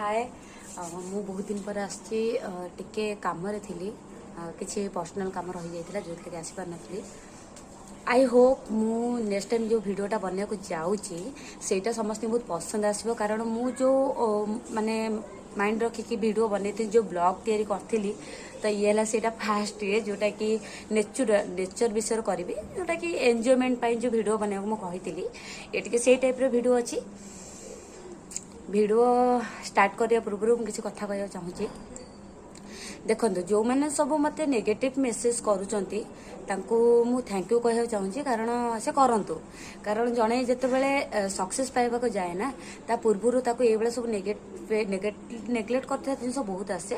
हाय मु बहुत दिन पर आसची टिके काम रे थिली किछि पर्सनल काम रही जाइतिला जो कि आसी पार नथली। आई होप मु नेक्स्ट टाइम जो वीडियोटा बनने को जाऊँगी सेटा समस्त बहुत पसंद आसो कारण मु जो माने माइंड रखिकी वीडियो बनई थी जो ब्लॉग तैयारी करी तो ये है सेटा फास्ट ये जोटा कि नेचर विषय करी जोटा कि एंजॉयमेंट जो वीडियो बनने को मुझे ये से टाइप वीडियो अच्छी। वीडियो स्टार्ट करने पूर्व मुझे कथा कह चाहूँगी देखो जो मैंने सब मत नेगेटिव मेसेज करूँगी मु थैंक यू कह चाहूँगी कारण से करंतु कारण जड़े जिते सक्सेस पाइबा जाए ना ता पूर्व ये सब नेग्लेक्ट करता जिन बहुत आसे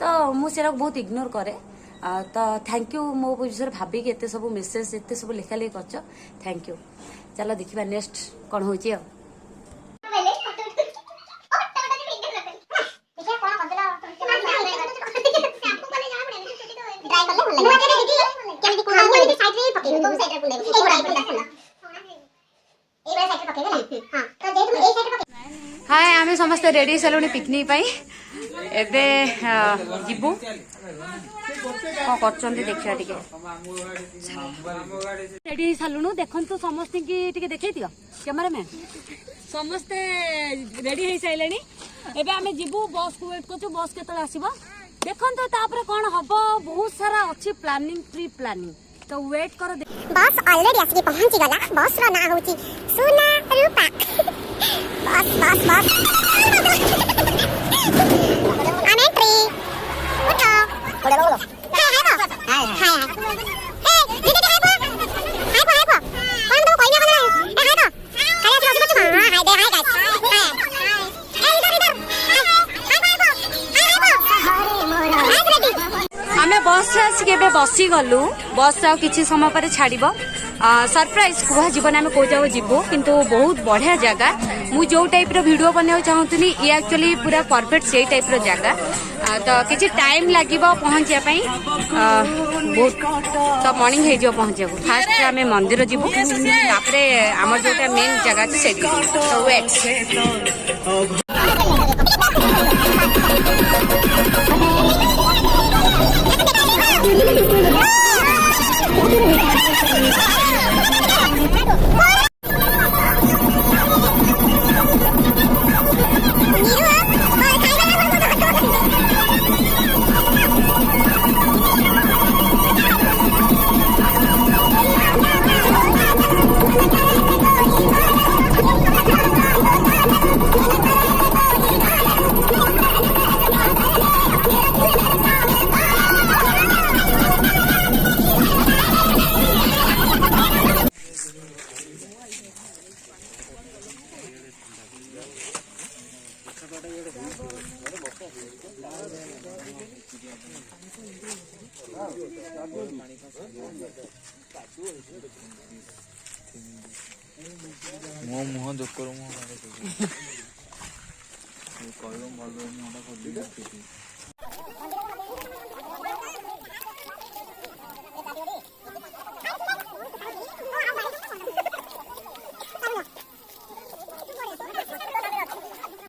तो मुझे बहुत इग्नोर करे तो थैंक यू मो विषय भाविक एत सब मेसेज एत सब लिखा लिखी कर थैंक यू। चलो देखा नेक्स्ट कौन हो हाय आम समस्त रेडी सारे पिकनिक एबे जीवु कौन कर देखा रेडी सारू देखु समस्त की देखे दियो कैमरामैन समस्ते रेडी हो सारे एबे आम जीवु बस को वेट कर बस के आसब देखो तापर कौन हम बहुत सारा अच्छी प्लानिंग प्री प्लानिंग तो वेट कर बस ऑलरेडी आसी पहुंची गला बस रो ना होची सोना रूपा बस बस बस आने ट्री उठो बोलो बोलो हाय हाय हे दीदी हाय को कौन तो कोई ना हाय तो काला से बस हां हाय दे हाय गाइस हाय इधर इधर आमे बस से आसिक बसी गलु बस आ किछि समय पर छाड़ब सरप्राइज कह जीवन आम कौ जाओ जीवु किंतु बहुत बढ़िया जगह मु जो टाइप रो वीडियो बनने चाहूँगी ये एक्चुअली पूरा परफेक्ट से टाइप रो जगह तो किछि टाइम लगे पहुँचा तो मॉर्निंग हो पहुँचा फास्ट आम मंदिर जीवु तापर आम जो मेन जगह अच्छे से तो वेट मो मुह दुख करू मो कहूँ भल मुहटा खोल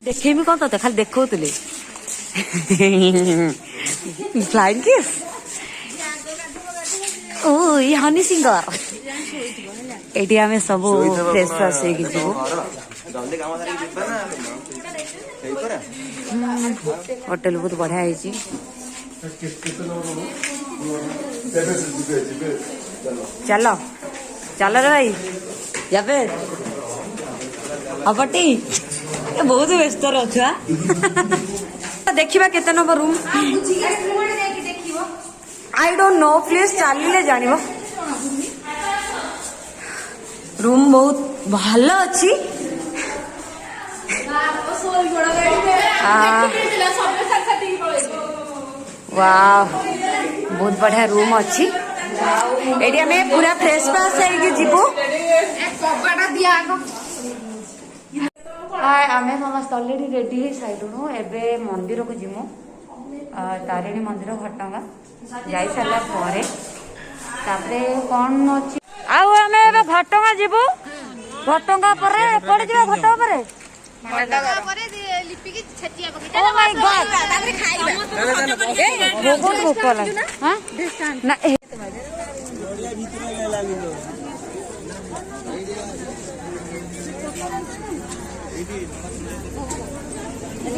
देखेबी कौन तो खाली देखौतले फ्लाइंग किस ओ ये हनी सिंगर एटी आमे सब फ्रेश फ्रेश हे जीवो होटल बहुत बढ़िया है चलो चलो रे भाई जाबे अपटी बहुत व्यस्त रहा देखा केते number room I don't know please चलिए जान रूम बहुत भल अच्छी वाह बहुत बढ़िया रूम अच्छी एटी हमें पूरा फ्रेश फ्रेश है जीवु हाय आमे समस्त ऑलरेडी रेडी हो साइलुणु एबे मंदिर को जिमु तारिणी मंदिर घटंगा जाई सारा परे तापरे कौन अछि आउ आमे एबे घटंगा जिबु घटंगा परे पड़े जिबा घटंगा परे घटंगा परे Oh my God. ବହୁତ ଭୋକ ଲାଗେ ନା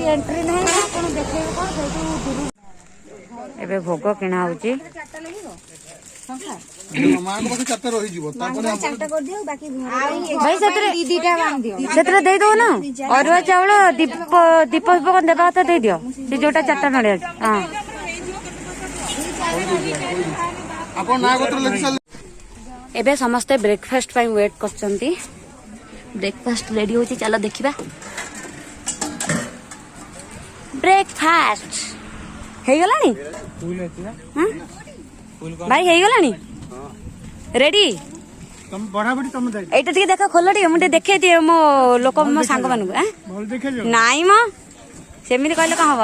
ଏଣ୍ଟ୍ରି ନାହିଁ ଆପଣ ଦେଖେଇବେ କ'ଣ ସେଇଠୁ ଏବେ ଭୋଗ କିଣା ହଉଛି ଭାଇ ସେଥିରେ ଦେଇଦବ ନା ଅରୁଆ ଚାଉଳ ଦୀପ ଦୀପ ଫିପ ଦେବା କଥା ଦେଇଦିଅ ସେ ଯୋଉଟା 4ଟା ନଡିଆ ଅଛି ଏବେ ସମସ୍ତେ ବ୍ରେକଫାଷ୍ଟ ପାଇଁ ୱେଟ୍ କରୁଛନ୍ତି ବ୍ରେକଫାଷ୍ଟ ରେଡି ହଉଛି ଚାଲ ଦେଖିବା ବ୍ରେକଫାଷ୍ଟ ହେଇଗଲାଣି ଭାଇ ହେଇଗଲାଣି ରେଡି এইটা ଟିକେ ଦେଖ ଖୋଲ ଟିକେ ମୁଁ ଟିକେ ଦେଖେଇ ଦିଏ ମୋ ଲୋକ ମୋ ସାଙ୍ଗମାନଙ୍କୁ ନାଇଁ ମ ସେମିତି କହିଲେ କଣ ହବ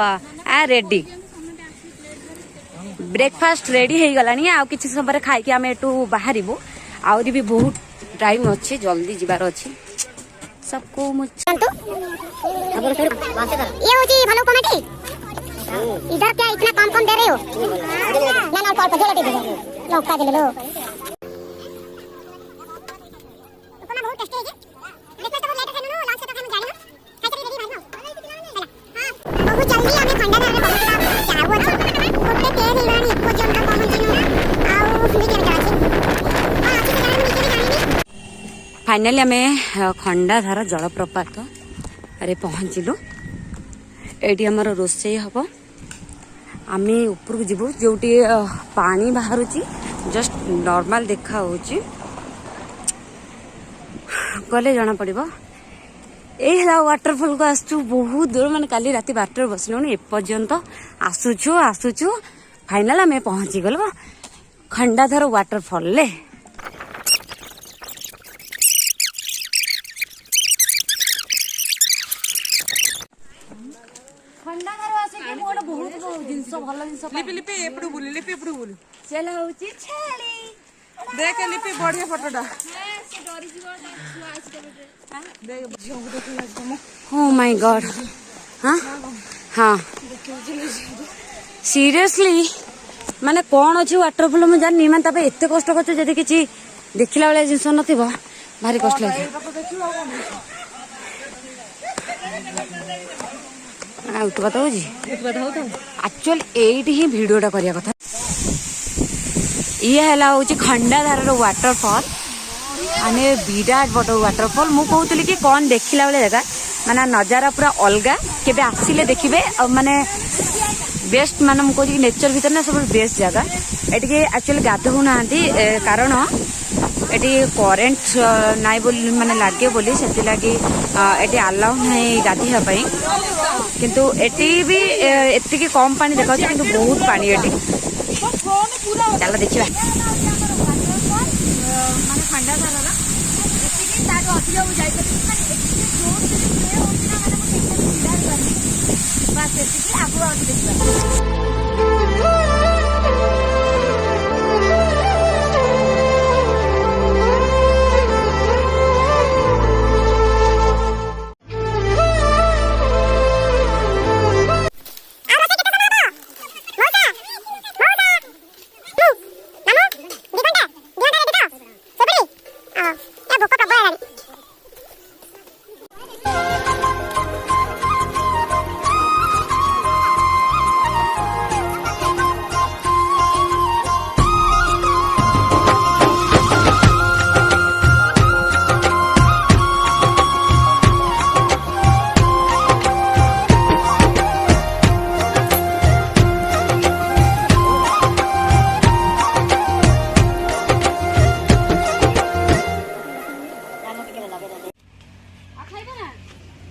ରେଡି ବ୍ରେକଫାଷ୍ଟ ରେଡି ହେଇଗଲାଣି ଆଉ କିଛି ସମୟ ପରେ ଖାଇକି ଆମେ ଏଠୁ ବାହାରିବୁ ଆହୁରି ବି ବହୁତ ଟାଇମ ଅଛି ଜଲ୍ଦି ଯିବାର ଅଛି सबको ये होची भालू कमेटी इधर क्या इतना कम दे रहे हो ना ना पाल पजल दे दो लौका दे लो अपना बहुत टेस्टी है देखो तो लेट खानो लास्ट तक हम जाने खाते रेडी भाई हां बहुत जल्दी हमें खंडा धारे बहुत चार वो कोटे तेल हिलानी को जंता पहुंचनु ना आओ मीडियम जाची हां अच्छी से जाने नीचे जानी फाइनली आम खंडाधार जलप्रपात अरे पहुँचलु ये आमर रोसे हम आम ऊपर को जीवु जो पानी बाहर जस्ट नॉर्मल देखा गले जना पड़ो यही वाटरफॉल को आसु बहुत दूर माने काली राति 12 बसलु एपर्यंत आसुचु आसुचु फाइनल आम पहुँची गलु खंडाधार वाटरफॉल ले Oh my God. हाँ हाँ सीरियसली माने कौन अच्छी वाटरफॉल मुझे जानी माने एत कष्ट कर किसी देखला बेले जिन न भारी कष्ट लगे उठवा तो एक्चुअली एट ही भिडटा करिया कथा ये हूँ खंडाधार वाटरफॉल आने विराट बड़ वाटरफॉल मु कहूली कि कौन देखला बेले जगह माने नजारा पूरा अलग केबे आसिले देखिबे माने बेस्ट माने मु कहूँ नेचर भीतर ना सब बेस्ट जगह एटी एक्चुअली गाधो ना कारण एटी करेन्ट नाई बोली माने लागे बोली से लगी एटी अलाउ नहीं गाधेया पाई किंतु एटी भी एति कम पानी देखा किंतु बहुत पानी एटी चल देखिबा माने खंडाधार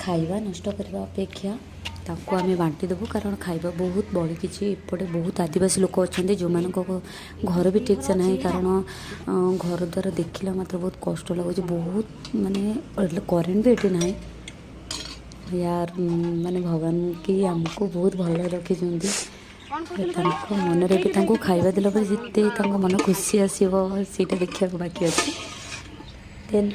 खाइबा नष्ट करने अपेक्षा ताको आम बांटी देबू कारण खाइबा बहुत बड़ी किसी एपटे बहुत आदिवासी लोक अच्छा जो मान घर भी ठीक से ना कारण घर द्वारा देखला मात्र बहुत कष्ट लगुच बहुत माने करेन्ट भी ये ना यार माने भगवान की आमको बहुत भल रखी मन भी खाइबा देला जिते मन खुशी आसो सीटा देखा बाकी अच्छे देन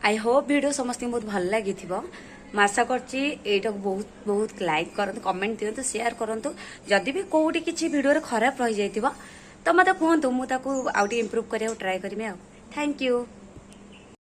आई होप वीडियो समस्त बहुत भल लगी ମୁଁ ଆଶା କରୁଛି ଏଇଟାକୁ ବହୁତ ବହୁତ ଲାଇକ୍ କରନ୍ତୁ କମେଣ୍ଟ ଦିଅନ୍ତୁ ସେୟାର କରନ୍ତୁ ଯଦି ବି କୋଉଠି କିଛି ଭିଡ଼ିଓରେ ଖରାପ ରହିଯାଇଥିବ ତ ମୋତେ କୁହନ୍ତୁ ମୁଁ ତାକୁ ଆଉ ଟିକେ ଇମ୍ପ୍ରୁଭ୍ କରିବାକୁ ଟ୍ରାଏ କରିବି ଆଉ ଥ୍ୟାଙ୍କ ୟୁ।